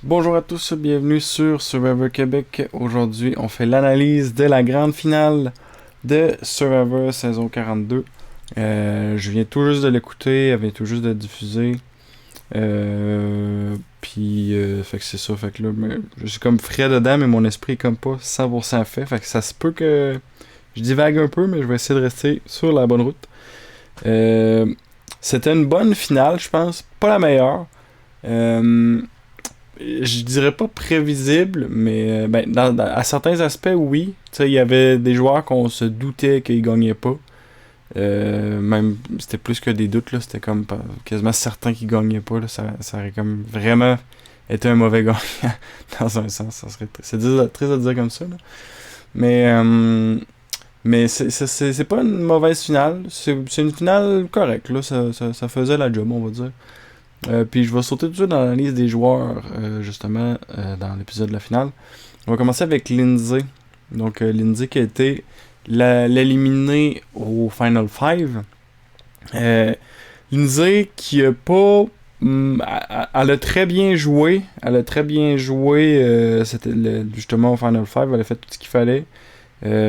Bonjour à tous, bienvenue sur Survivor Québec. Aujourd'hui, on fait l'analyse de la grande finale de Survivor saison 42. Je viens tout juste de l'écouter, elle vient tout juste de diffuser. Fait que c'est ça, fait que là, je suis comme frais dedans, mais mon esprit est comme pas 100% fait. Fait que ça se peut que je divague un peu, mais je vais essayer de rester sur la bonne route. C'était une bonne finale, je pense. Pas la meilleure. Je dirais pas prévisible, mais à certains aspects, oui. Tu sais, il y avait des joueurs qu'on se doutait qu'ils gagnaient pas. Même, c'était plus que des doutes, là. C'était comme quasiment certain qu'ils gagnaient pas, là. Ça aurait comme vraiment été un mauvais gagnant, dans un sens. C'est triste à dire comme ça, là. Mais, c'est pas une mauvaise finale. C'est une finale correcte, là. Ça faisait la job, on va dire. Puis je vais sauter tout de suite dans la liste des joueurs, justement, dans l'épisode de la finale. On va commencer avec Lindsay. Donc, Lindsay qui a été l'éliminée au Final Five. Lindsay qui a pas... elle a très bien joué. Elle a très bien joué. C'était justement au Final Five. Elle a fait tout ce qu'il fallait.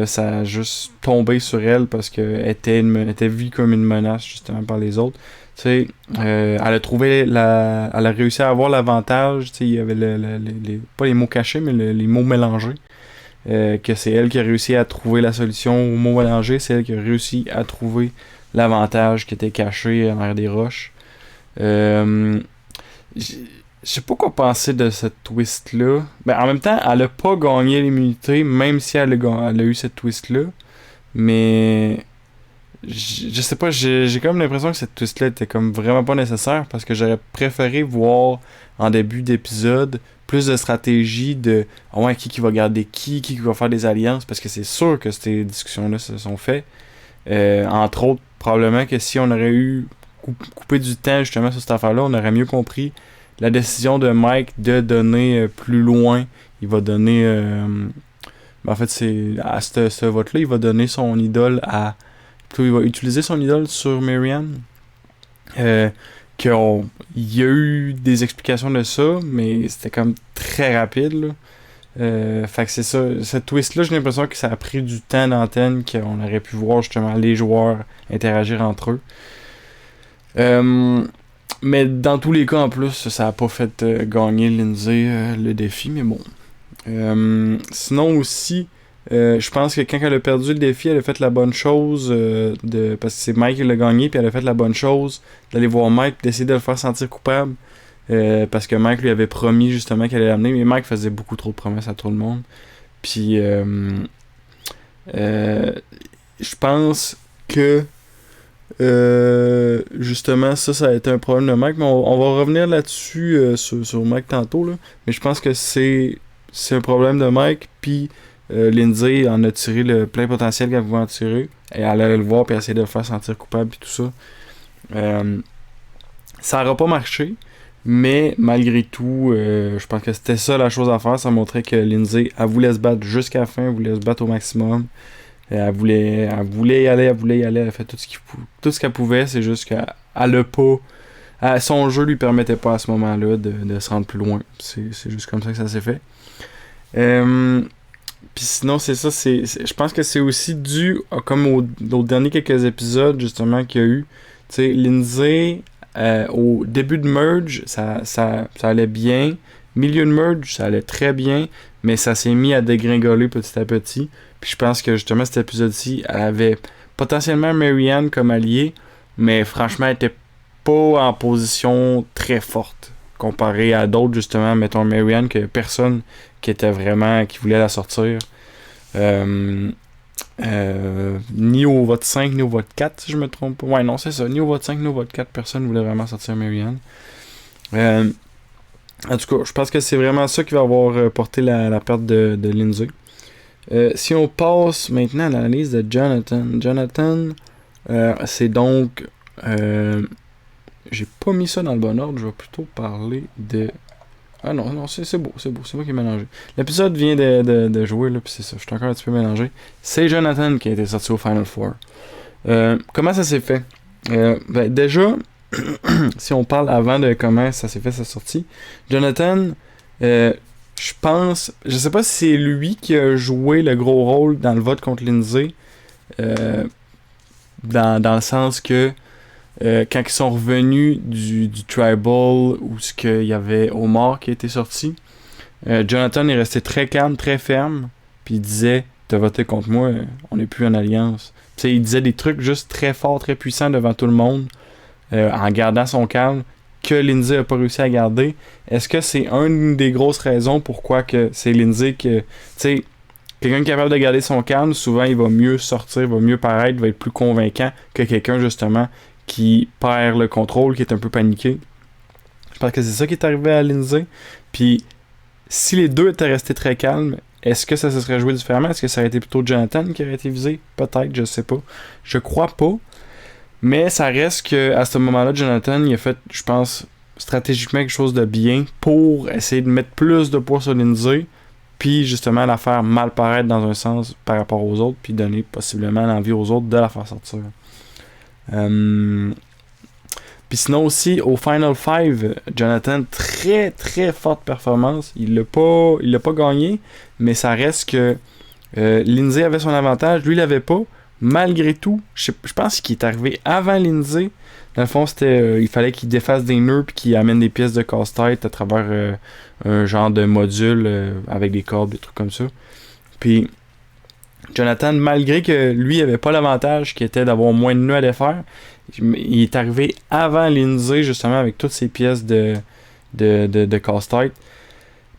Ça a juste tombé sur elle parce qu'elle était vue comme une menace, justement, par les autres. Tu sais, elle a trouvé elle a réussi à avoir l'avantage. Tu sais, il y avait pas les mots cachés, mais les mots mélangés. Que c'est elle qui a réussi à trouver la solution aux mots mélangés. C'est elle qui a réussi à trouver l'avantage qui était caché en arrière des roches. Je sais pas quoi penser de cette twist-là. Ben, en même temps, elle a pas gagné l'immunité, même si elle a eu cette twist-là. Mais je sais pas, j'ai comme l'impression que cette twist-là était comme vraiment pas nécessaire parce que j'aurais préféré voir en début d'épisode plus de stratégie de ouais, qui va garder qui va faire des alliances, parce que c'est sûr que ces discussions-là se sont faites. Entre autres, probablement que si on aurait eu coupé du temps justement sur cette affaire-là, on aurait mieux compris la décision de Mike de donner plus loin. Il va donner en fait, c'est à ce vote-là, il va donner son idole à il va utiliser son idole sur Marianne. Il y a eu des explications de ça, mais c'était comme très rapide, là. Fait que c'est ça. Cette twist-là, j'ai l'impression que ça a pris du temps d'antenne, qu'on aurait pu voir justement les joueurs interagir entre eux. Mais dans tous les cas, en plus, ça a pas fait gagner Lindsay le défi, mais bon. Sinon aussi, je pense que quand elle a perdu le défi, elle a fait la bonne chose parce que c'est Mike qui l'a gagné, puis elle a fait la bonne chose d'aller voir Mike, d'essayer de le faire sentir coupable, parce que Mike lui avait promis justement qu'elle allait l'amener, mais Mike faisait beaucoup trop de promesses à tout le monde. Puis je pense que justement ça a été un problème de Mike, mais on va revenir là-dessus sur Mike tantôt, là. Mais je pense que c'est un problème de Mike, puis Lindsay en a tiré le plein potentiel qu'elle pouvait en tirer, et elle allait le voir puis essayer de le faire sentir coupable puis tout ça. Ça n'aura pas marché, mais malgré tout, je pense que c'était ça la chose à faire. Ça montrait que Lindsay, elle voulait se battre jusqu'à la fin, elle voulait se battre au maximum. Elle voulait y aller, elle a fait tout ce qu'elle pouvait. C'est juste qu'elle a pas. Son jeu lui permettait pas à ce moment-là de se rendre plus loin. C'est juste comme ça que ça s'est fait. Puis sinon, c'est ça. Je pense que c'est aussi dû, comme aux derniers quelques épisodes, justement, qu'il y a eu. Tu sais, Lindsay, au début de Merge, ça allait bien. Milieu de Merge, ça allait très bien. Mais ça s'est mis à dégringoler petit à petit. Puis je pense que justement, cet épisode-ci, elle avait potentiellement Marianne comme alliée. Mais franchement, elle était pas en position très forte. Comparé à d'autres, justement, mettons Marianne, que personne qui voulait la sortir. Ni au vote 5, ni au vote 4, si je me trompe pas. Ouais, non, c'est ça. Ni au vote 5, ni au vote 4, personne voulait vraiment sortir Marianne. En tout cas, je pense que c'est vraiment ça qui va avoir porté la perte de Lindsay. Si on passe maintenant à l'analyse de Jonathan. Jonathan, c'est donc... j'ai pas mis ça dans le bon ordre, je vais plutôt parler de... Ah non, c'est beau, c'est moi qui ai mélangé. L'épisode vient de jouer, là, puis c'est ça, je suis encore un petit peu mélangé. C'est Jonathan qui a été sorti au Final Four. Comment ça s'est fait? Déjà, si on parle avant de comment ça s'est fait sa sortie, Jonathan, Je sais pas si c'est lui qui a joué le gros rôle dans le vote contre Lindsay, euh, dans le sens que quand ils sont revenus du Tribal où il y avait Omar qui était sorti, Jonathan est resté très calme, très ferme, puis il disait t'as voté contre moi, on n'est plus en alliance. T'sais, il disait des trucs juste très forts, très puissants devant tout le monde, en gardant son calme, que Lindsay a pas réussi à garder. Est-ce que c'est une des grosses raisons pourquoi que c'est Lindsay que, tu sais, quelqu'un capable de garder son calme, souvent il va mieux sortir, va mieux paraître, va être plus convaincant que quelqu'un justement qui perd le contrôle, qui est un peu paniqué. Je pense que c'est ça qui est arrivé à Lindsay. Puis si les deux étaient restés très calmes, est-ce que ça se serait joué différemment? Est-ce que ça aurait été plutôt Jonathan qui aurait été visé? Peut-être, je sais pas. Je crois pas. Mais ça reste que à ce moment-là, Jonathan, il a fait, je pense, stratégiquement quelque chose de bien pour essayer de mettre plus de poids sur Lindsay, puis justement la faire mal paraître dans un sens par rapport aux autres, puis donner possiblement l'envie aux autres de la faire sortir. Puis sinon aussi, au Final 5, Jonathan, très très forte performance. Il l'a pas gagné, mais ça reste que Lindsay avait son avantage, lui il l'avait pas. Malgré tout, je pense qu'il est arrivé avant Lindsay. Dans le fond, c'était il fallait qu'il défasse des nœuds puis qu'il amène des pièces de casse-tête à travers un genre de module avec des cordes, des trucs comme ça. Puis Jonathan, malgré que lui avait pas l'avantage qui était d'avoir moins de nœuds à défaire, il est arrivé avant Lindsay justement avec toutes ces pièces de casse-tête.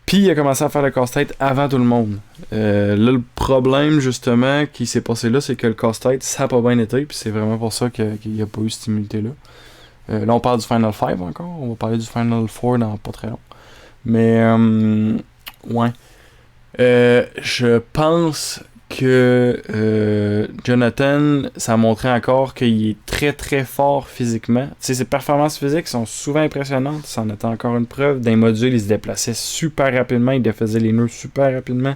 Puis il a commencé à faire le casse-tête avant tout le monde. Là, le problème justement qui s'est passé là, c'est que le casse-tête, ça n'a pas bien été. Puis c'est vraiment pour ça qu'il n'y a pas eu cette immunité-là. Là, on parle du Final 5 encore. On va parler du Final 4 dans pas très long. Mais, ouais. Je pense que Jonathan, ça a montré encore qu'il est très très fort physiquement. Tu sais, ses performances physiques sont souvent impressionnantes. Ça en était encore une preuve. D'un module, il se déplaçait super rapidement, il défaisait les nœuds super rapidement.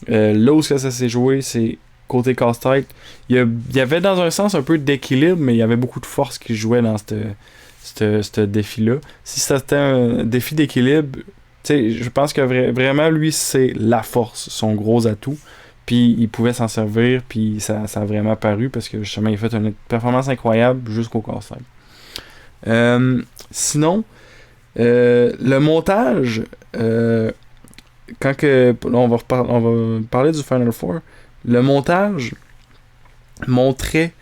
Là où ça s'est joué, c'est côté casse-tête. Il y avait dans un sens un peu d'équilibre, mais il y avait beaucoup de force qui jouait dans ce défi-là. Si c'était un défi d'équilibre, tu sais, je pense que vraiment, lui, c'est la force, son gros atout. Puis il pouvait s'en servir, puis ça a vraiment paru parce que justement il a fait une performance incroyable jusqu'au casse-tête. Sinon, le montage, quand que là, on va parler du Final Four, le montage montrait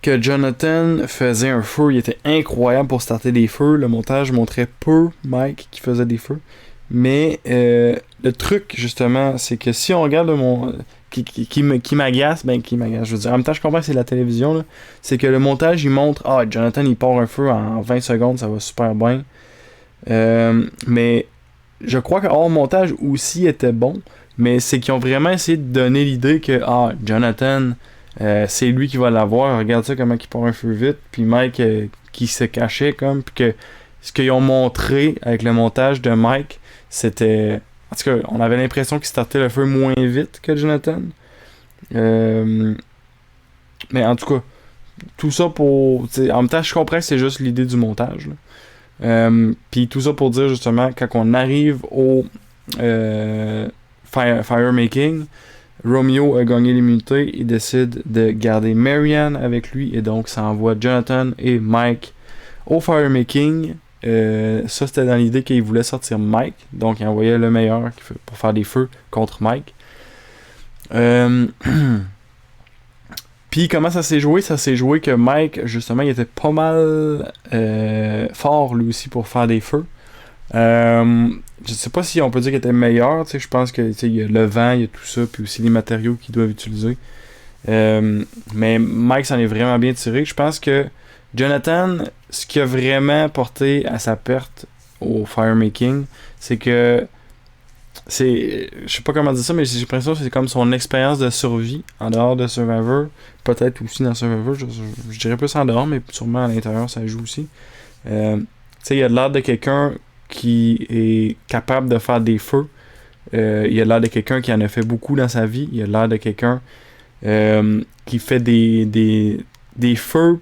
que Jonathan faisait un feu, il était incroyable pour starter des feux. Le montage montrait peu Mike qui faisait des feux. Mais le truc, justement, c'est que si on regarde qui m'agace, je veux dire, en même temps, je comprends que c'est la télévision, là, c'est que le montage, il montre, Jonathan, il part un feu en 20 secondes, ça va super bien. Mais je crois que hors montage aussi était bon, mais c'est qu'ils ont vraiment essayé de donner l'idée que, Jonathan, c'est lui qui va l'avoir, regarde ça, comment il part un feu vite, puis Mike qui se cachait, comme, puis que ce qu'ils ont montré avec le montage de Mike, c'était... En tout cas, on avait l'impression qu'il startait le feu moins vite que Jonathan. Mais en tout cas, tout ça pour... En même temps, je comprends que c'est juste l'idée du montage. Puis tout ça pour dire, justement, quand on arrive au firemaking, Romeo a gagné l'immunité. Il décide de garder Marianne avec lui. Et donc, ça envoie Jonathan et Mike au firemaking. Ça, c'était dans l'idée qu'il voulait sortir Mike. Donc, il envoyait le meilleur pour faire des feux contre Mike. Puis, comment ça s'est joué? Ça s'est joué que Mike, justement, il était pas mal fort, lui aussi, pour faire des feux. Je sais pas si on peut dire qu'il était meilleur. Je pense que il y a le vent, il y a tout ça, puis aussi les matériaux qu'ils doivent utiliser. Mais Mike s'en est vraiment bien tiré. Je pense que Jonathan, ce qui a vraiment porté à sa perte au firemaking, c'est que je sais pas comment dire ça, mais j'ai l'impression que c'est comme son expérience de survie en dehors de Survivor, peut-être aussi dans Survivor, je dirais plus en dehors, mais sûrement à l'intérieur ça joue aussi. Il a l'air de quelqu'un qui est capable de faire des feux. Il a l'air de quelqu'un qui en a fait beaucoup dans sa vie. Il a l'air de quelqu'un qui fait des feux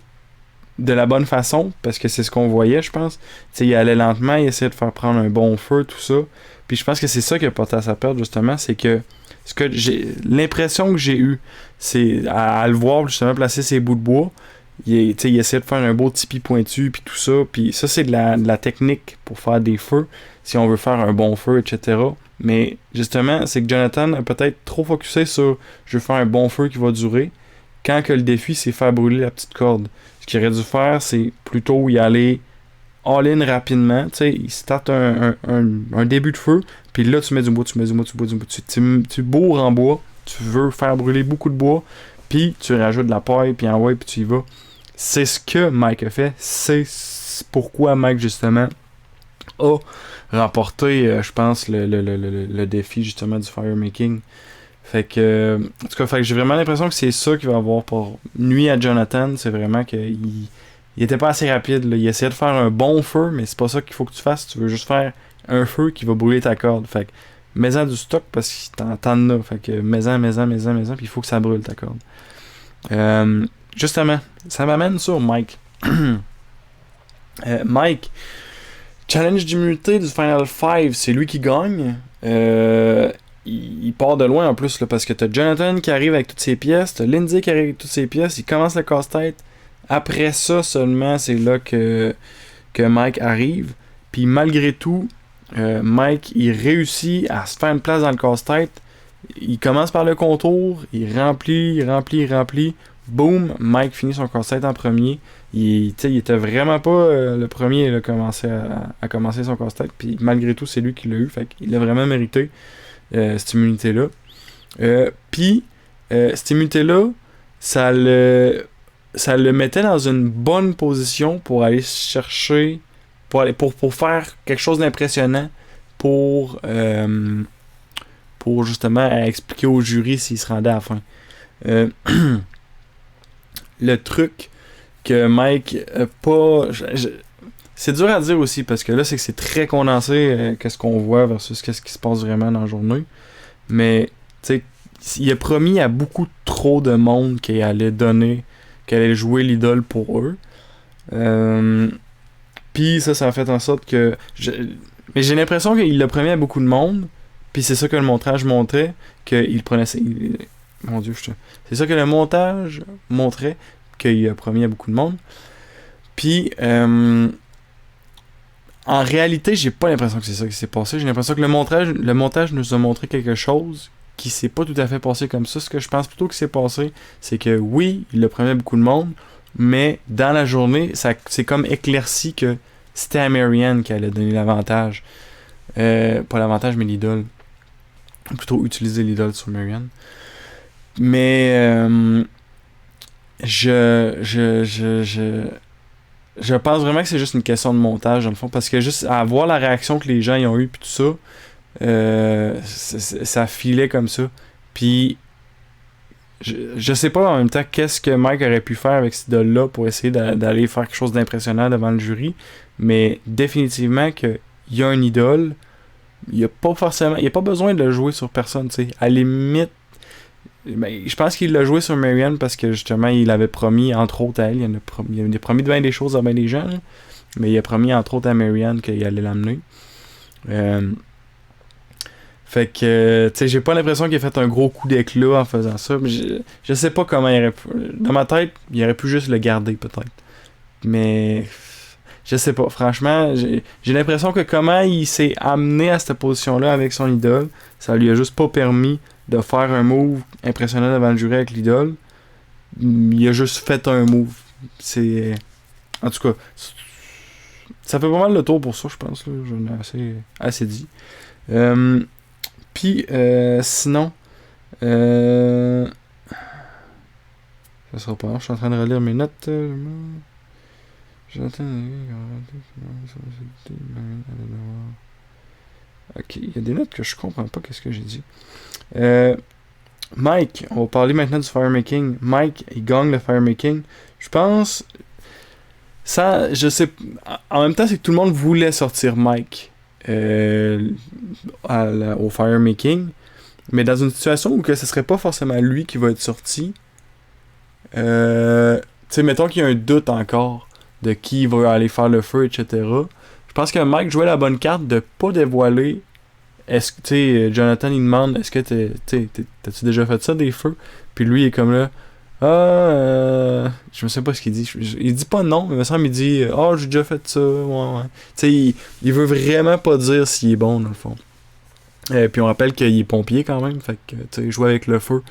de la bonne façon, parce que c'est ce qu'on voyait, je pense. Tu sais, il allait lentement, il essayait de faire prendre un bon feu, tout ça. Puis je pense que c'est ça qui a porté à sa perte, justement, c'est que l'impression que j'ai eue, c'est à le voir justement placer ses bouts de bois. Il essayait de faire un beau tipi pointu, puis tout ça. Puis ça, c'est de la technique pour faire des feux, si on veut faire un bon feu, etc. Mais justement, c'est que Jonathan a peut-être trop focusé sur je veux faire un bon feu qui va durer, quand que le défi, c'est faire brûler la petite corde. Ce qu'il aurait dû faire, c'est plutôt y aller all-in rapidement. Tu sais, il start un début de feu, puis là, tu mets du bois, tu mets du bois, tu mets du bois. Tu bourres en bois, tu veux faire brûler beaucoup de bois, puis tu rajoutes de la paille, puis envoies, puis tu y vas. C'est ce que Mike a fait. C'est pourquoi Mike, justement, a remporté, je pense, le défi, justement, du firemaking. Fait que, en tout cas, fait que j'ai vraiment l'impression que c'est ça qui va avoir pour nuit à Jonathan. C'est vraiment qu'il il était pas assez rapide. Là. Il essayait de faire un bon feu, mais c'est pas ça qu'il faut que tu fasses. Tu veux juste faire un feu qui va brûler ta corde. Fait que, mets-en du stock parce que t'en as. Fait que, mets-en, puis il faut que ça brûle ta corde. Justement, ça m'amène sur Mike. Mike, challenge d'immunité du Final 5, c'est lui qui gagne. Il part de loin en plus là, parce que t'as Jonathan qui arrive avec toutes ses pièces, t'as Lindsay qui arrive avec toutes ses pièces, il commence le casse-tête. Après ça seulement, c'est là que Mike arrive. Puis malgré tout, Mike il réussit à se faire une place dans le casse-tête. Il commence par le contour, il remplit. Boum, Mike finit son casse-tête en premier. Il était vraiment pas le premier à commencer son casse-tête. Puis malgré tout, c'est lui qui l'a eu. Fait qu'il a vraiment mérité cette immunité-là. Puis cette immunité-là, ça le mettait dans une bonne position pour aller chercher, pour faire quelque chose d'impressionnant pour justement expliquer au jury s'il se rendait à la fin. Le truc que Mike pas... c'est dur à dire aussi, parce que là, c'est que c'est très condensé qu'est-ce qu'on voit versus qu'est-ce qui se passe vraiment dans la journée. Mais, tu sais, il a promis à beaucoup trop de monde qu'il allait jouer l'idole pour eux. Puis ça a fait en sorte que... Mais j'ai l'impression qu'il l'a promis à beaucoup de monde, puis c'est ça que le montage montrait, qu'il prenait... Mon Dieu, c'est ça que le montage montrait, qu'il a promis à beaucoup de monde. Puis, en réalité, j'ai pas l'impression que c'est ça qui s'est passé. J'ai l'impression que le montage nous a montré quelque chose qui s'est pas tout à fait passé comme ça. Ce que je pense plutôt que s'est passé, c'est que oui, il a promis à beaucoup de monde, mais dans la journée, c'est comme éclairci que c'était à Marianne qui allait donner l'avantage. Pas l'avantage, mais l'idole. Plutôt utiliser l'idole sur Marianne. Mais je pense vraiment que c'est juste une question de montage dans le fond, parce que juste à voir la réaction que les gens y ont eu puis tout ça, ça filait comme ça. Puis je sais pas en même temps qu'est-ce que Mike aurait pu faire avec cette idole-là pour essayer d'aller faire quelque chose d'impressionnant devant le jury, mais définitivement qu'il y a une idole, il y a pas besoin de le jouer sur personne, tu sais. À la limite, ben, je pense qu'il l'a joué sur Marianne parce que justement il avait promis, entre autres à elle, il a promis de bien des choses à bien des gens, là, mais il a promis entre autres à Marianne qu'il allait l'amener. Fait que, tu sais, j'ai pas l'impression qu'il a fait un gros coup d'éclat en faisant ça, mais je sais pas comment il aurait pu. Dans ma tête, il aurait pu juste le garder peut-être. Mais je sais pas, franchement, j'ai l'impression que comment il s'est amené à cette position-là avec son idole, ça lui a juste pas permis de faire un move impressionnant devant le jury avec l'idole. Il a juste fait un move. C'est... En tout cas, ça fait pas mal le tour pour ça, je pense. Là. J'en ai assez dit. Puis, sinon... ça sera pas... Je suis en train de relire mes notes. Ok, il y a des notes que je comprends pas qu'est-ce que j'ai dit. Mike, on va parler maintenant du firemaking. Mike, il gagne le firemaking. Je pense... Ça, je sais... En même temps, c'est que tout le monde voulait sortir Mike au firemaking. Mais dans une situation où que ce serait pas forcément lui qui va être sorti... tu sais, mettons qu'il y a un doute encore. de qui va aller faire le feu, etc. Je pense que Mike jouait la bonne carte de pas dévoiler. Est-ce que, tu sais, Jonathan, il demande, est-ce que t'as-tu déjà fait ça, des feux? Puis lui, il est comme là, je me sais pas ce qu'il dit. Il dit pas non, mais il me semble, il dit, j'ai déjà fait ça, ouais. Tu sais, il veut vraiment pas dire s'il est bon, dans le fond. Puis on rappelle qu'il est pompier quand même, fait que, tu sais, jouer avec le feu,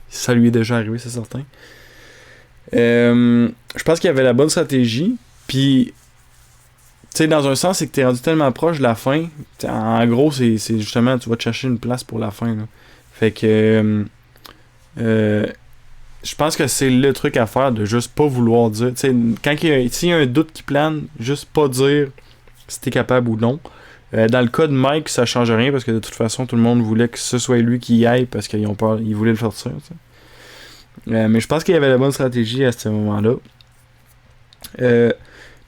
ça lui est déjà arrivé, c'est certain. Je pense qu'il y avait la bonne stratégie, puis tu sais, dans un sens, c'est que t'es rendu tellement proche de la fin. T'sais, en gros, c'est justement, tu vas te chercher une place pour la fin. Là. Fait que je pense que c'est le truc à faire de juste pas vouloir dire. T'sais, s'il y a un doute qui plane, juste pas dire si t'es capable ou non. Dans le cas de Mike, ça change rien parce que de toute façon, tout le monde voulait que ce soit lui qui y aille parce qu'ils ont peur, ils voulaient le sortir. Mais je pense qu'il y avait la bonne stratégie à ce moment-là.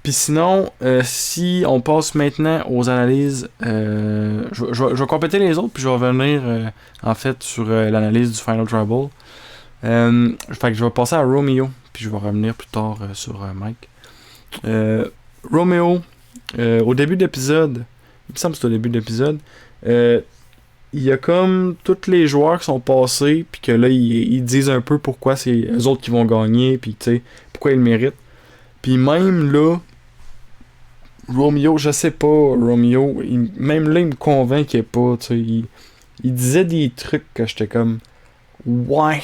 Puis sinon, si on passe maintenant aux analyses, je vais compléter les autres, puis je vais revenir en fait sur l'analyse du Final Trouble. Fait que je vais passer à Romeo, puis je vais revenir plus tard sur Mike. Romeo, au début de l'épisode, il me semble que c'est au début de l'épisode, il y a comme tous les joueurs qui sont passés, puis que là, ils disent un peu pourquoi c'est eux autres qui vont gagner, puis tu sais, pourquoi ils le méritent. Puis même là, Romeo, je sais pas, Romeo, même là, il me convainquait pas, tu sais. Il disait des trucs que j'étais comme. Ouais.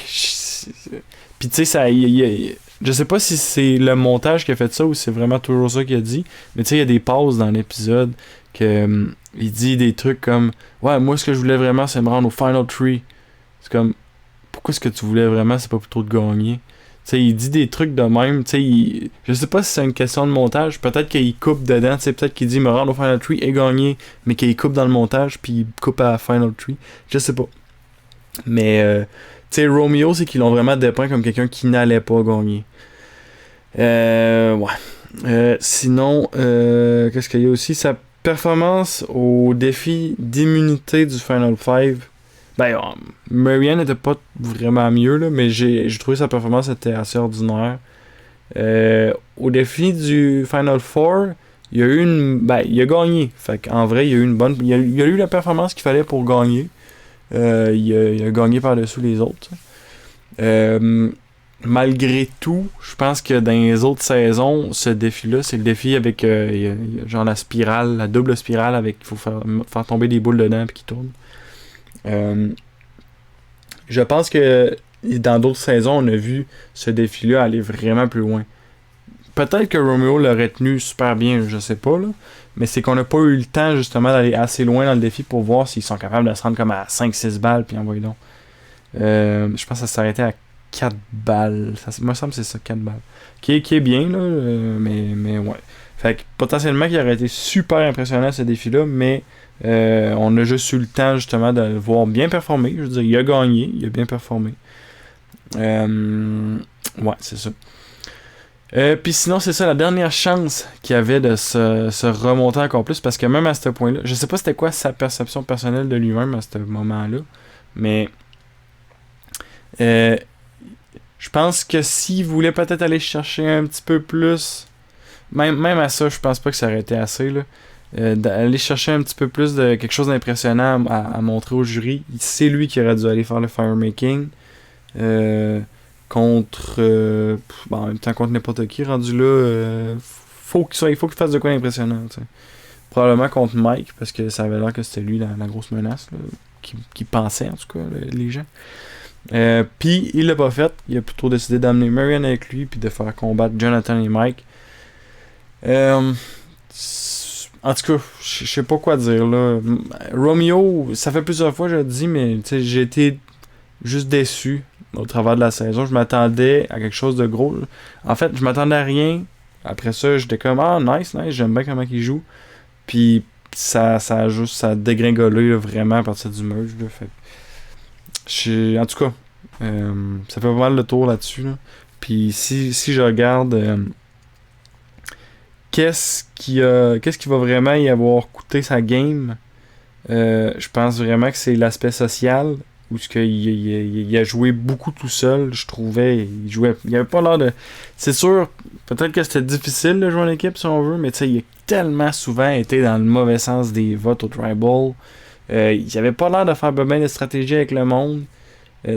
Puis tu sais, je sais pas si c'est le montage qui a fait ça ou si c'est vraiment toujours ça qu'il a dit. Mais tu sais, il y a des pauses dans l'épisode que il dit des trucs comme ouais, moi, ce que je voulais vraiment, c'est me rendre au Final 3. C'est comme. Pourquoi ce que tu voulais vraiment, c'est pas plutôt de gagner? T'sais, il dit des trucs de même. Je sais pas si c'est une question de montage. Peut-être qu'il coupe dedans. Peut-être qu'il dit me rendre au Final 3 et gagner. Mais qu'il coupe dans le montage. Puis il coupe à la Final 3. Je sais pas. Mais Romeo, c'est qu'ils l'ont vraiment dépeint comme quelqu'un qui n'allait pas gagner. Ouais. Sinon, qu'est-ce qu'il y a aussi? Sa performance au défi d'immunité du Final 5. Ben, Marianne n'était pas vraiment mieux, là, mais j'ai trouvé sa performance était assez ordinaire. Au défi du Final Four, il y a eu il a gagné. Fait qu'en vrai, il y a eu une bonne. Il a eu la performance qu'il fallait pour gagner. Il a gagné par-dessus les autres. Malgré tout, je pense que dans les autres saisons, ce défi-là, c'est le défi avec genre la spirale, la double spirale avec il faut faire tomber des boules dedans et qui tournent. Je pense que dans d'autres saisons, on a vu ce défi-là aller vraiment plus loin. Peut-être que Romeo l'aurait tenu super bien, je sais pas, là. Mais c'est qu'on n'a pas eu le temps justement d'aller assez loin dans le défi pour voir s'ils sont capables de se rendre comme à 5-6 balles, puis envoyer donc. Je pense que ça s'arrêtait à 4 balles. Ça me semble que c'est ça, 4 balles. Qui est bien, là, mais ouais. Fait que potentiellement qu'il aurait été super impressionnant ce défi-là, mais on a juste eu le temps justement de le voir bien performer. Je veux dire, il a gagné, il a bien performé. Ouais, c'est ça. Puis sinon, c'est ça, la dernière chance qu'il avait de se remonter encore plus, parce que même à ce point-là, je sais pas c'était quoi sa perception personnelle de lui-même à ce moment-là, mais je pense que s'il voulait peut-être aller chercher un petit peu plus, même à ça, je pense pas que ça aurait été assez, là. D'aller chercher un petit peu plus de quelque chose d'impressionnant à montrer au jury. C'est lui qui aurait dû aller faire le firemaking contre en même temps contre n'importe qui rendu là. Il faut qu'il fasse de quoi d'impressionnant, t'sais. Probablement contre Mike parce que ça avait l'air que c'était lui la grosse menace là, qui pensait en tout cas les gens. Puis il l'a pas fait, il a plutôt décidé d'amener Marianne avec lui puis de faire combattre Jonathan et Mike. En tout cas, je sais pas quoi dire là. Romeo, ça fait plusieurs fois que je le dis, mais j'ai été juste déçu au travers de la saison. Je m'attendais à quelque chose de gros. En fait, je m'attendais à rien. Après ça, j'étais comme nice, j'aime bien comment il joue. Puis ça a dégringolé là, vraiment à partir du merge. Là, fait. En tout cas, ça fait pas mal le tour là-dessus. Là. Puis si je regarde qu'est-ce qui va vraiment y avoir coûté sa game, je pense vraiment que c'est l'aspect social où il a joué beaucoup tout seul, je trouvais. Il avait pas l'air de. C'est sûr, peut-être que c'était difficile de jouer en équipe si on veut, mais tu sais, il a tellement souvent été dans le mauvais sens des votes au Tribal. Il avait pas l'air de faire bien de stratégie avec le monde.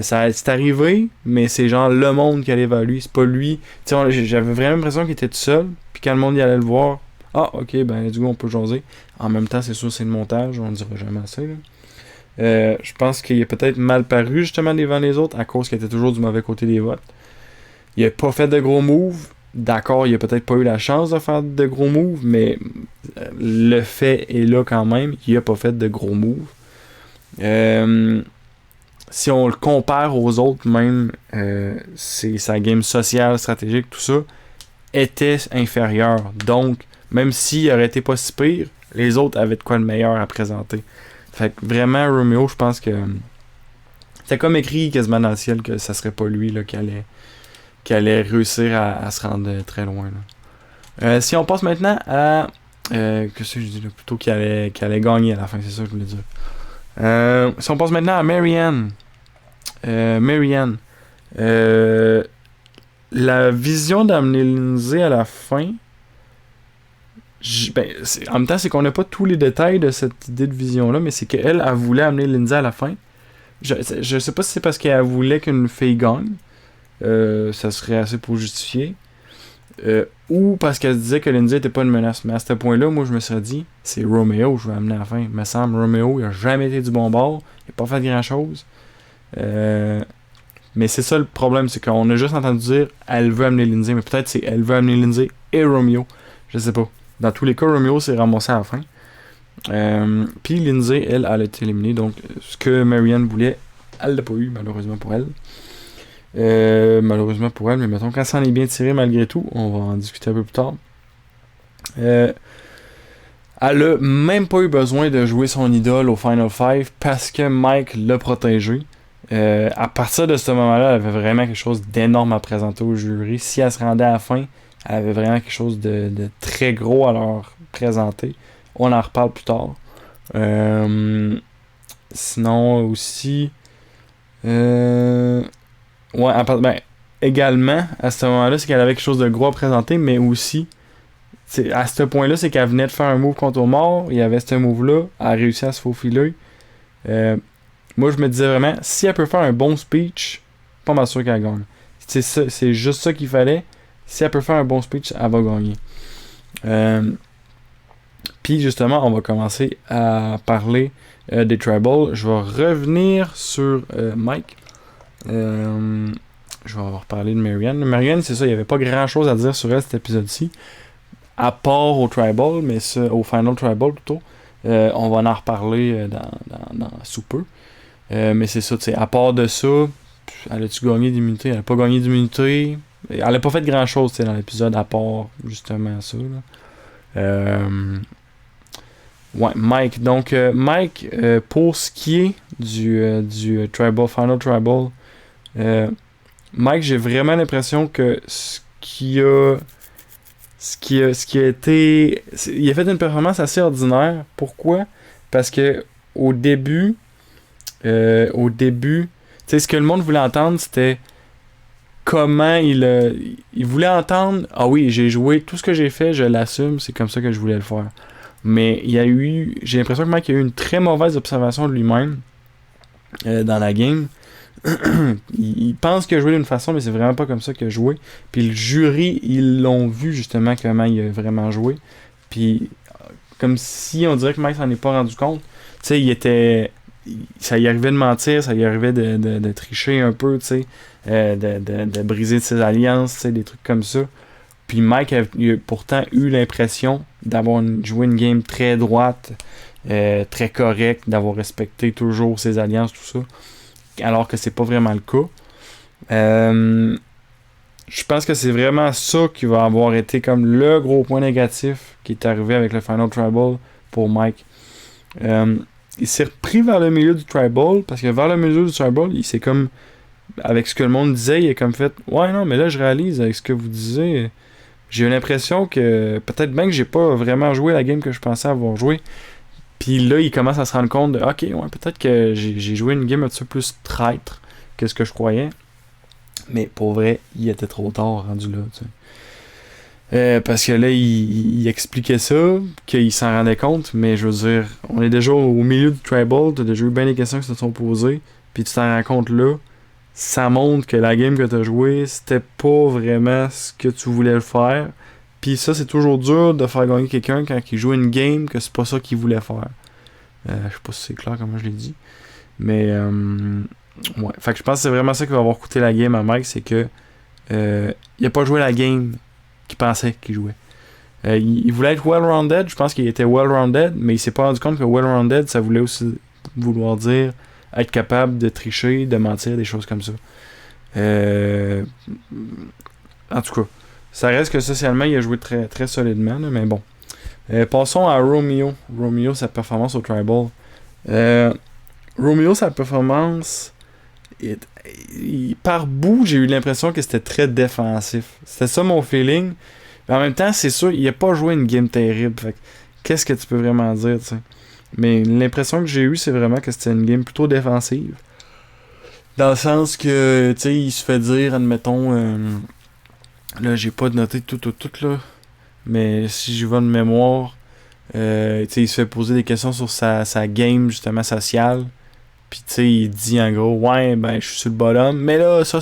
C'est arrivé, mais c'est genre le monde qui allait vers lui, c'est pas lui. Tu sais, j'avais vraiment l'impression qu'il était tout seul, puis quand le monde y allait le voir, ah, ok, ben, du coup, on peut jaser. En même temps, c'est sûr, c'est le montage, on dira jamais assez, là. Je pense qu'il a peut-être mal paru justement devant les autres à cause qu'il était toujours du mauvais côté des votes. Il a pas fait de gros moves. D'accord, il a peut-être pas eu la chance de faire de gros moves, mais le fait est là quand même. Il a pas fait de gros moves. Si on le compare aux autres, même c'est sa game sociale, stratégique, tout ça, était inférieur. Donc, même s'il aurait été pas si pire, les autres avaient de quoi de meilleur à présenter. Fait que vraiment, Romeo, je pense que c'était comme écrit quasiment dans le ciel que ça serait pas lui là, qui allait réussir à se rendre très loin. Là. Si on passe maintenant à. Qu'est-ce que je dis là? Plutôt qu'il allait gagner à la fin, c'est ça que je voulais dire. Si on passe maintenant à Marianne. Marianne. La vision d'amener Lindsay à la fin. En même temps, c'est qu'on n'a pas tous les détails de cette idée de vision-là, mais c'est qu'elle voulait amener Lindsay à la fin. Je sais pas si c'est parce qu'elle voulait qu'une fille gagne. Ça serait assez pour justifier. Ou parce qu'elle se disait que Lindsay était pas une menace. Mais à ce point-là, moi, je me serais dit, c'est Romeo que je vais amener à la fin. Il me semble, Romeo, il a jamais été du bon bord. Il a pas fait grand-chose. Mais c'est ça le problème, c'est qu'on a juste entendu dire, elle veut amener Lindsay. Mais peut-être c'est elle veut amener Lindsay et Romeo. Je sais pas. Dans tous les cas, Romeo s'est ramassé à la fin. Puis Lindsay, elle a été éliminée. Donc, ce que Marianne voulait, elle l'a pas eu, malheureusement pour elle. Malheureusement pour elle, mais mettons, quand ça en est bien tiré malgré tout, on va en discuter un peu plus tard. Elle a même pas eu besoin de jouer son idole au Final Five parce que Mike l'a protégé. À partir de ce moment-là, elle avait vraiment quelque chose d'énorme à présenter au jury. Si elle se rendait à la fin, elle avait vraiment quelque chose de très gros à leur présenter. On en reparle plus tard. Sinon aussi... également, à ce moment-là, c'est qu'elle avait quelque chose de gros à présenter, mais aussi, à ce point-là, c'est qu'elle venait de faire un move contre Omar, il y avait ce move-là, elle a réussi à se faufiler. Moi, je me disais vraiment, si elle peut faire un bon speech, pas mal sûr qu'elle gagne. C'est juste ça qu'il fallait. Si elle peut faire un bon speech, elle va gagner. Puis justement, on va commencer à parler des Tribal. Je vais revenir sur Mike. Je vais reparler de Marianne. Marianne, c'est ça, il n'y avait pas grand chose à dire sur elle cet épisode-ci. À part au Tribal, mais au Final Tribal plutôt. On va en reparler sous peu. Mais c'est ça, tu sais, à part de ça, elle a-tu gagné d'immunité? Elle n'a pas gagné d'immunité. Elle n'a pas fait grand chose dans l'épisode à part justement ça. Là. Ouais, Mike. Donc, Mike, pour ce qui est du Tribal, Final Tribal, Mike, j'ai vraiment l'impression que ce qui a été... Il a fait une performance assez ordinaire. Pourquoi? Parce que au début, tu sais, ce que le monde voulait entendre, c'était comment il voulait entendre, ah oui, j'ai joué, tout ce que j'ai fait, je l'assume, c'est comme ça que je voulais le faire. Mais j'ai l'impression que Mike a eu une très mauvaise observation de lui-même dans la game. il pense qu'il a joué d'une façon, mais c'est vraiment pas comme ça qu'il a joué. Puis le jury, ils l'ont vu justement comment il a vraiment joué. Puis comme si on dirait que Mike s'en est pas rendu compte. Tu sais, ça y arrivait de mentir, ça y arrivait de tricher un peu, tu sais, de briser ses alliances, tu sais, des trucs comme ça. Puis Mike a pourtant eu l'impression d'avoir joué une game très droite, très correcte, d'avoir respecté toujours ses alliances, tout ça. Alors que c'est pas vraiment le cas. Je pense que c'est vraiment ça qui va avoir été comme le gros point négatif qui est arrivé avec le Final Tribal pour Mike. Il s'est repris vers le milieu du Tribal, parce que vers le milieu du Tribal, il s'est comme, avec ce que le monde disait, il a comme fait, ouais non, mais là je réalise avec ce que vous disiez, j'ai eu l'impression que peut-être bien que j'ai pas vraiment joué la game que je pensais avoir joué. Puis là, il commence à se rendre compte de ok, ouais, peut-être que j'ai joué une game un petit peu plus traître que ce que je croyais. Mais pour vrai, il était trop tard rendu là, tu sais. Parce que là, il expliquait ça, qu'il s'en rendait compte, mais je veux dire, on est déjà au milieu du tribal, t'as déjà eu bien des questions qui se sont posées, puis tu t'en rends compte là, ça montre que la game que t'as jouée, c'était pas vraiment ce que tu voulais faire. Puis ça, c'est toujours dur de faire gagner quelqu'un quand il joue une game que c'est pas ça qu'il voulait faire. Je sais pas si c'est clair comment je l'ai dit, mais ouais. Fait que je pense que c'est vraiment ça qui va avoir coûté la game à Mike, c'est que il a pas joué la game qu'il pensait qu'il jouait. Il voulait être well-rounded, je pense qu'il était well-rounded, mais il s'est pas rendu compte que well-rounded, ça voulait aussi vouloir dire être capable de tricher, de mentir, des choses comme ça. En tout cas, ça reste que socialement, il a joué très, très solidement, là, mais bon. Passons à Romeo. Romeo, sa performance au Tribal. Romeo, sa performance... par bout, j'ai eu l'impression que c'était très défensif. C'était ça mon feeling. Mais en même temps, c'est sûr, il a pas joué une game terrible. Fait que, qu'est-ce que tu peux vraiment dire, tu sais? Mais l'impression que j'ai eue, c'est vraiment que c'était une game plutôt défensive. Dans le sens que, tu sais, il se fait dire, admettons, là, j'ai pas noté tout, là. Mais si j'y vais de mémoire, tu sais, il se fait poser des questions sur sa game, justement, sociale. Puis tu sais, il dit en gros, ouais, ben je suis sur le bottom, mais là, ça.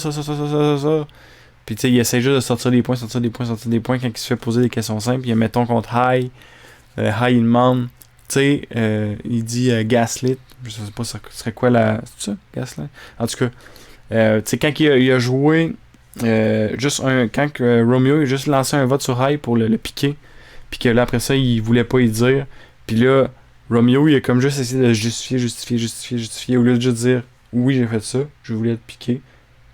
Puis tu sais, il essaie juste de sortir des points quand il se fait poser des questions simples. Il mettons contre High. High, il demande, tu sais, il dit Gaslit. Je sais pas, ce serait quoi la. C'est ça, Gaslit? En tout cas, tu sais, quand il a joué, juste quand Romeo a juste lancé un vote sur High pour le piquer, puis que là, après ça, il voulait pas y dire. Puis là, Romeo, il a comme juste essayé de justifier, au lieu de juste dire oui, j'ai fait ça, je voulais te piquer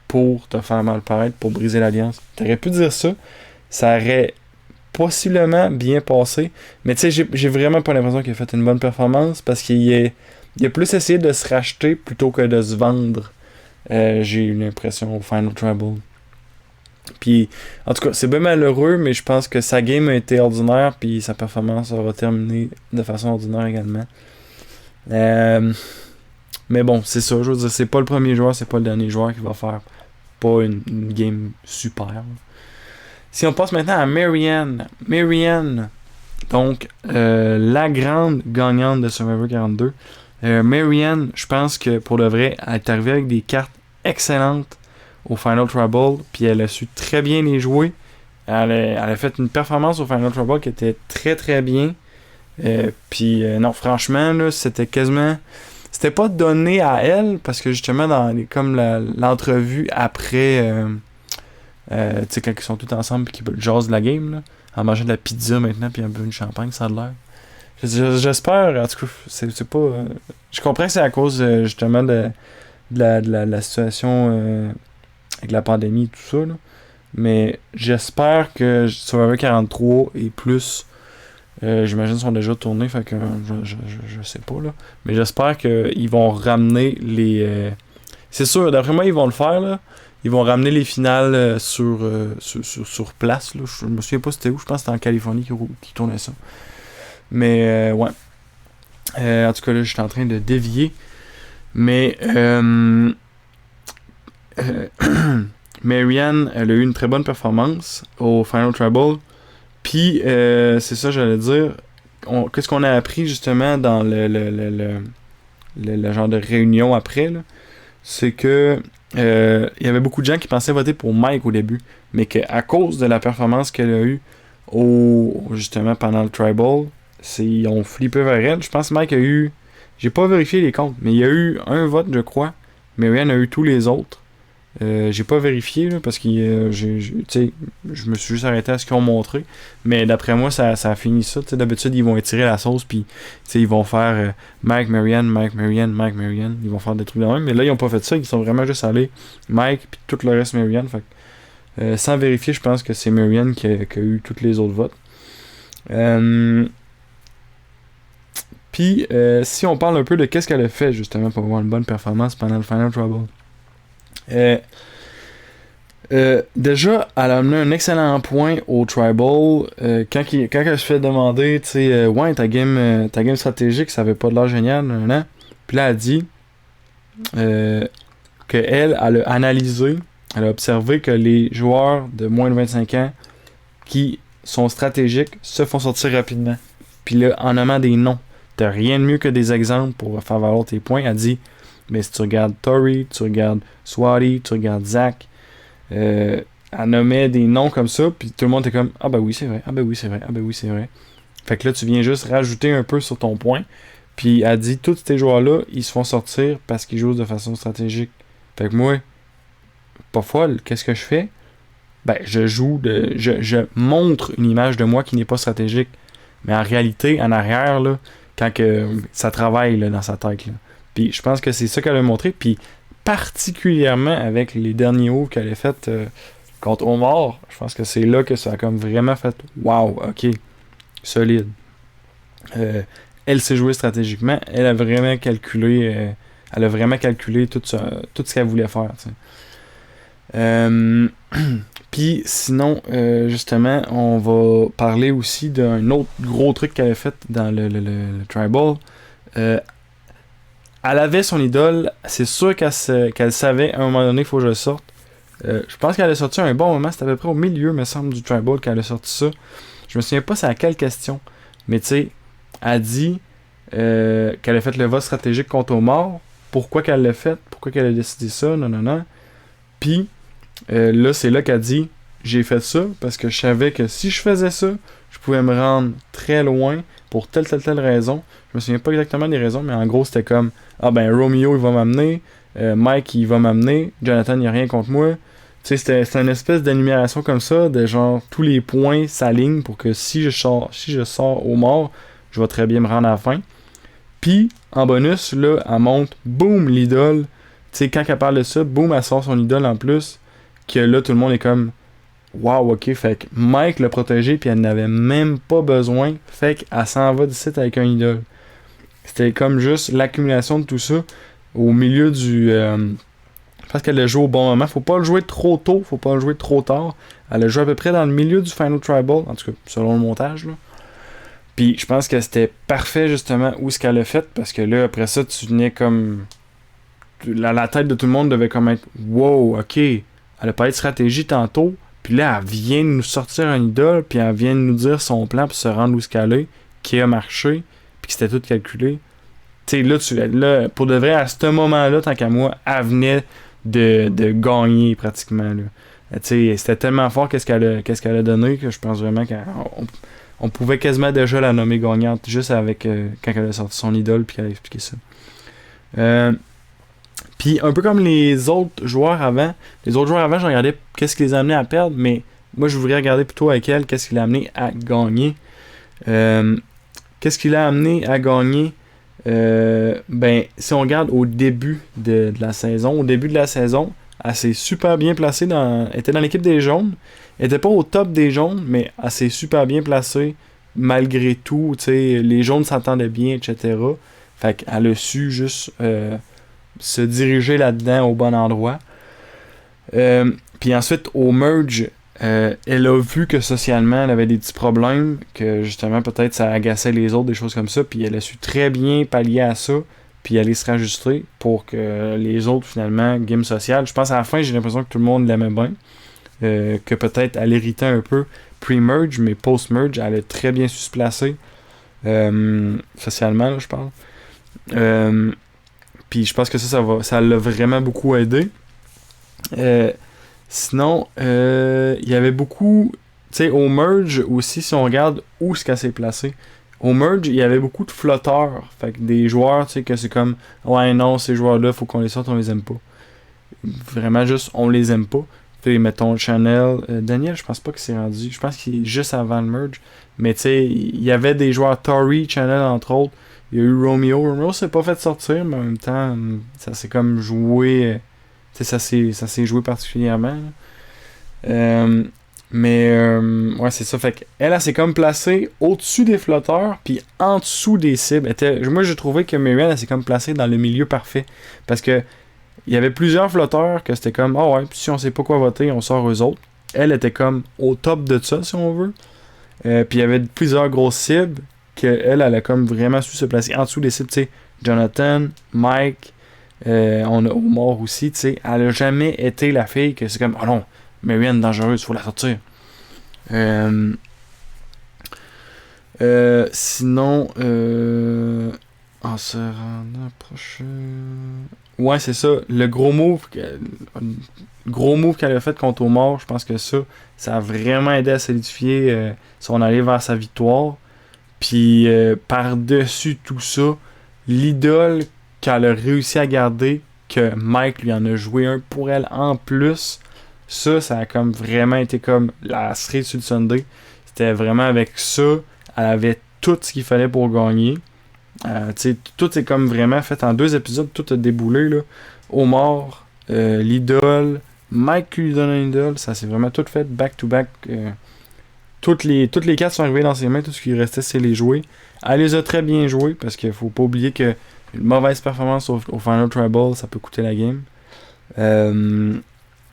pour te faire mal paraître, pour briser l'alliance. T'aurais pu dire ça, ça aurait possiblement bien passé, mais tu sais, j'ai vraiment pas l'impression qu'il a fait une bonne performance parce qu'il a plus essayé de se racheter plutôt que de se vendre. J'ai eu l'impression au Final Trouble. Puis, en tout cas, c'est bien malheureux, mais je pense que sa game a été ordinaire, puis sa performance aura terminé de façon ordinaire également. Mais bon, c'est ça, je veux dire, c'est pas le premier joueur, c'est pas le dernier joueur qui va faire pas une game super. Si on passe maintenant à Marianne. Marianne, donc, la grande gagnante de Survivor 42. Marianne, je pense que pour le vrai, elle est arrivée avec des cartes excellentes au Final Trouble, puis elle a su très bien les jouer. Elle a fait une performance au Final Trouble qui était très très bien. Puis non, franchement, là, c'était quasiment... C'était pas donné à elle, parce que justement, comme l'entrevue après, tu sais, quand ils sont tous ensemble et qu'ils jasent de la game, là, en mangeant de la pizza maintenant, puis un peu de champagne, ça a l'air. J'espère, en tout cas, c'est pas... je comprends que c'est à cause justement de la situation... avec la pandémie et tout ça, là. Mais j'espère que Survivor 43 et plus, j'imagine, sont déjà tournés, fait que je sais pas, là. Mais j'espère qu'ils vont ramener les... c'est sûr, d'après moi, ils vont le faire, là. Ils vont ramener les finales sur place, là. Je me souviens pas c'était où, je pense que c'était en Californie qui tournait ça. Mais, ouais. En tout cas, là, je suis en train de dévier. Mais, Marianne, elle a eu une très bonne performance au Final Trouble. Puis, c'est ça, j'allais dire. Qu'est-ce qu'on a appris justement dans le genre de réunion après, là? C'est que il y avait beaucoup de gens qui pensaient voter pour Mike au début, mais qu'à cause de la performance qu'elle a eue justement pendant le Tribal, ils ont flippé vers elle. Je pense que Mike a eu... J'ai pas vérifié les comptes, mais il y a eu un vote, je crois. Marianne a eu tous les autres. J'ai pas vérifié là, parce que je me suis juste arrêté à ce qu'ils ont montré, mais d'après moi ça a fini ça. D'habitude ils vont étirer la sauce, puis ils vont faire Mike, Marianne, ils vont faire des trucs de même, mais là ils ont pas fait ça, ils sont vraiment juste allés Mike puis tout le reste Marianne. Fait sans vérifier, je pense que c'est Marianne qui a eu tous les autres votes. Puis si on parle un peu de qu'est-ce qu'elle a fait justement pour avoir une bonne performance pendant le Final Trouble. Déjà, elle a amené un excellent point au Tribal. Quand elle se fait demander, tu sais, ouais, ta game stratégique, ça avait pas de l'air génial, nan. Puis là, elle dit qu'elle a analysé, elle a observé que les joueurs de moins de 25 ans qui sont stratégiques se font sortir rapidement. Puis là, en nommant des noms, t'as rien de mieux que des exemples pour faire valoir tes points. Elle dit, mais si tu regardes Tori, tu regardes Swati, tu regardes Zach, elle nommait des noms comme ça, puis tout le monde était comme, ah ben oui, c'est vrai, ah ben oui, c'est vrai, ah ben oui, c'est vrai. Fait que là, tu viens juste rajouter un peu sur ton point. Puis elle dit, tous ces joueurs-là, ils se font sortir parce qu'ils jouent de façon stratégique. Fait que moi, pas folle, qu'est-ce que je fais? Ben, je montre une image de moi qui n'est pas stratégique. Mais en réalité, en arrière, là, quand que ça travaille là, dans sa tête. Là. Puis je pense que c'est ça qu'elle a montré. Puis particulièrement avec les derniers hauts qu'elle a fait contre Omar, je pense que c'est là que ça a comme vraiment fait wow, ok, solide. Elle s'est jouée stratégiquement. Elle a vraiment calculé tout ce qu'elle voulait faire. Puis sinon, justement, on va parler aussi d'un autre gros truc qu'elle a fait dans le Tribal. Elle avait son idole, c'est sûr qu'elle savait à un moment donné il faut que je le sorte. Je pense qu'elle a sorti un bon moment, c'était à peu près au milieu, me semble, du Tribal qu'elle a sorti ça. Je me souviens pas c'est à quelle question, mais tu sais, elle dit qu'elle a fait le vote stratégique contre Omar. Pourquoi qu'elle l'a fait? Pourquoi qu'elle a décidé ça? Non. Puis là, c'est là qu'elle dit j'ai fait ça parce que je savais que si je faisais ça, je pouvais me rendre très loin pour telle raison. Je me souviens pas exactement des raisons, mais en gros, c'était comme ah ben Romeo il va m'amener, Mike il va m'amener, Jonathan il n'y a rien contre moi. Tu sais, c'était une espèce d'énumération comme ça, de genre tous les points s'alignent pour que si je sors au mort, je vais très bien me rendre à la fin. Puis, en bonus, là, elle monte, boum, l'idole. Tu sais, quand elle parle de ça, boum, elle sort son idole en plus. Que là, tout le monde est comme wow, ok. Fait que Mike l'a protégé, puis elle n'avait même pas besoin. Fait qu'elle s'en va d'ici avec un idole. C'était comme juste l'accumulation de tout ça au milieu du. Parce qu'elle a joué au bon moment. Faut pas le jouer trop tôt, faut pas le jouer trop tard. Elle a joué à peu près dans le milieu du Final Tribal, en tout cas, selon le montage, là. Puis je pense que c'était parfait justement où ce qu'elle a fait parce que là après ça tu venais comme la tête de tout le monde devait comme être wow, ok, elle a parlé de stratégie tantôt, puis là elle vient de nous sortir un idole, puis elle vient de nous dire son plan pour se rendre où ce qu'elle est, qui a marché, puis que c'était tout calculé. Tu sais là pour de vrai à ce moment-là tant qu'à moi elle venait de gagner pratiquement là. Tu sais c'était tellement fort qu'est-ce qu'elle a donné que je pense vraiment qu'on pouvait quasiment déjà la nommer gagnante juste avec quand elle a sorti son idole puis qu'elle a expliqué ça. Puis un peu comme les autres joueurs avant, je regardais qu'est-ce qui les a amenés à perdre, mais moi je voudrais regarder plutôt avec elle qu'est-ce qui l'a amené à gagner. Qu'est-ce qui l'a amené à gagner? Ben, si on regarde au début de la saison, elle s'est super bien placée elle était dans l'équipe des jaunes. Elle était pas au top des jaunes, mais elle s'est super bien placée malgré tout. T'sais, les jaunes s'entendaient bien, etc. Fait qu'elle a su juste se diriger là-dedans au bon endroit. Puis ensuite, au merge, elle a vu que socialement, elle avait des petits problèmes, que justement, peut-être ça agaçait les autres, des choses comme ça. Puis elle a su très bien pallier à ça, puis aller se rajuster pour que les autres, finalement, game social. Je pense à la fin, j'ai l'impression que tout le monde l'aimait bien. Que peut-être elle héritait un peu pre-merge, mais post-merge, elle a très bien su se placer socialement, là, je parle. Puis je pense que ça l'a vraiment beaucoup aidé. Sinon, il y avait beaucoup, tu sais, au merge aussi, si on regarde où est-ce qu'elle s'est placée. Au merge, il y avait beaucoup de flotteurs. Fait que des joueurs, tu sais, que c'est comme, ouais, non, ces joueurs-là, faut qu'on les sorte, on les aime pas. Vraiment juste, on les aime pas. Mettons Chanel, Daniel, je pense pas qu'il s'est rendu. Je pense qu'il est juste avant le merge. Mais tu sais, il y avait des joueurs Tori, Chanel entre autres. Il y a eu Romeo. Romeo s'est pas fait sortir, mais en même temps, ça s'est comme joué. Tu sais, ça s'est joué particulièrement. Ouais, c'est ça. Fait qu'elle s'est comme placée au-dessus des flotteurs, puis en dessous des cibles. Moi, j'ai trouvé que Marianne, elle s'est comme placée dans le milieu parfait. Parce que Il y avait plusieurs flotteurs que c'était comme, ah ouais, puis si on sait pas quoi voter, on sort eux autres. Elle était comme au top de ça, si on veut. Puis il y avait plusieurs grosses cibles qu'elle, elle a comme vraiment su se placer en dessous des cibles, tu sais. Jonathan, Mike, on a Omar aussi, tu sais. Elle a jamais été la fille que c'est comme, oh non, Marianne dangereuse, faut la sortir. Sinon, en se rendant prochain. Ouais, c'est ça. Le gros move qu'elle a fait contre Omar, je pense que ça a vraiment aidé à solidifier son allée vers sa victoire. Puis par-dessus tout ça, l'idole qu'elle a réussi à garder, que Mike lui en a joué un pour elle en plus, ça a comme vraiment été comme la cerise sur le sundae. C'était vraiment avec ça, elle avait tout ce qu'il fallait pour gagner. Tout est comme vraiment fait en 2 épisodes, tout a déboulé là. Omar, l'idole, Mike qui lui donne une idole, ça s'est vraiment tout fait back to back. Toutes les cartes sont arrivées dans ses mains, tout ce qui restait c'est les jouer. Elle les a très bien jouées parce qu'il faut pas oublier que une mauvaise performance au Final Tribal, ça peut coûter la game.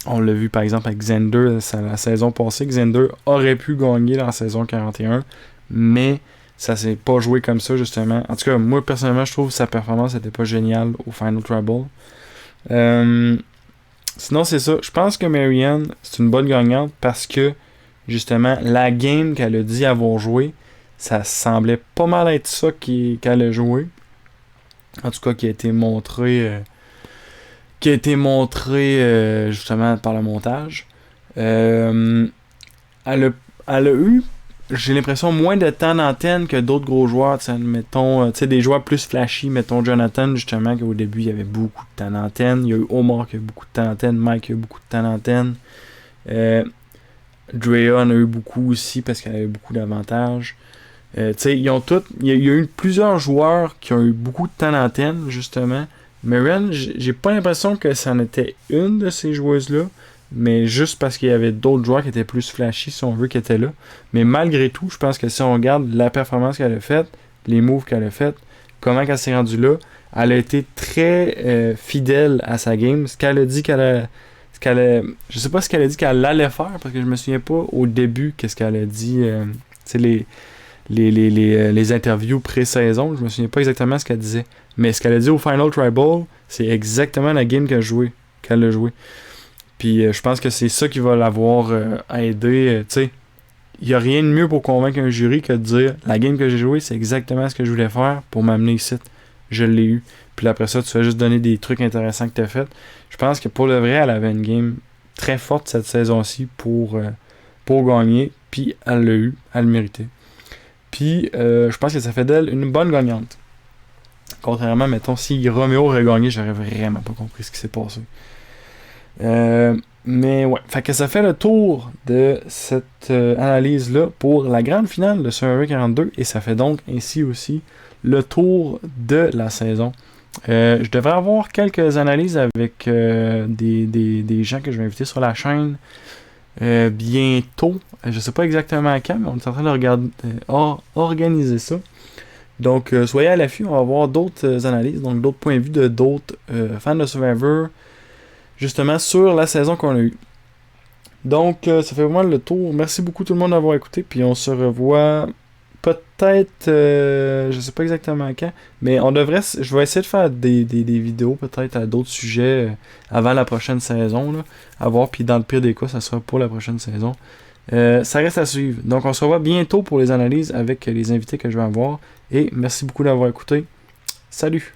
On l'a vu par exemple avec Xander la saison passée. Xander aurait pu gagner dans la saison 41, mais ça s'est pas joué comme ça justement. En tout cas, moi personnellement, je trouve que sa performance n'était pas géniale au Final Tribal. Sinon, c'est ça. Je pense que Marianne, c'est une bonne gagnante parce que justement, la game qu'elle a dit avoir joué, ça semblait pas mal être ça qu'elle a joué. En tout cas, qui a été montré justement par le montage. Elle a eu, j'ai l'impression, moins de temps d'antenne que d'autres gros joueurs. Mettons, des joueurs plus flashy. Mettons Jonathan, justement, qu'au début, il y avait beaucoup de temps d'antenne. Il y a eu Omar qui a eu beaucoup de temps d'antenne. Mike qui a eu beaucoup de temps d'antenne. Drea en a eu beaucoup aussi parce qu'elle avait beaucoup d'avantages. Ils ont tous. Il y a eu plusieurs joueurs qui ont eu beaucoup de temps d'antenne, justement. Marianne, j'ai pas l'impression que ça en était une de ces joueuses-là, mais juste parce qu'il y avait d'autres joueurs qui étaient plus flashy, si on veut, qui étaient là. Mais malgré tout, je pense que si on regarde la performance qu'elle a faite, les moves qu'elle a faite, comment elle s'est rendue là, elle a été très fidèle à sa game. Ce qu'elle a dit je sais pas ce qu'elle a dit qu'elle allait faire, parce que je me souviens pas au début qu'est-ce qu'elle a dit. Les interviews pré-saison, je me souviens pas exactement ce qu'elle disait. Mais ce qu'elle a dit au Final Tribal, c'est exactement la game qu'elle a joué. Puis je pense que c'est ça qui va l'avoir aidé. Il n'y a rien de mieux pour convaincre un jury que de dire la game que j'ai jouée, c'est exactement ce que je voulais faire pour m'amener ici. Je l'ai eu. Puis après ça, tu vas juste donner des trucs intéressants que tu as fait. Je pense que pour le vrai, elle avait une game très forte cette saison-ci pour gagner. Puis elle l'a eu. Elle le méritait. Puis je pense que ça fait d'elle une bonne gagnante. Contrairement, mettons, si Romeo aurait gagné, j'aurais vraiment pas compris ce qui s'est passé. Mais ouais, fait que ça fait le tour de cette analyse-là pour la grande finale de Survivor 42 et ça fait donc ainsi aussi le tour de la saison. Je devrais avoir quelques analyses avec des gens que je vais inviter sur la chaîne bientôt. Je sais pas exactement quand, mais on est en train de regarder organiser ça. Donc, soyez à l'affût, on va avoir d'autres analyses, donc d'autres points de vue de d'autres fans de Survivor, justement sur la saison qu'on a eue. Donc, ça fait vraiment le tour. Merci beaucoup tout le monde d'avoir écouté, puis on se revoit peut-être, je sais pas exactement quand, mais je vais essayer de faire des vidéos peut-être à d'autres sujets avant la prochaine saison, là, à voir, puis dans le pire des cas, ça sera pour la prochaine saison. Ça reste à suivre. Donc, on se revoit bientôt pour les analyses avec les invités que je vais avoir. Et merci beaucoup d'avoir écouté. Salut!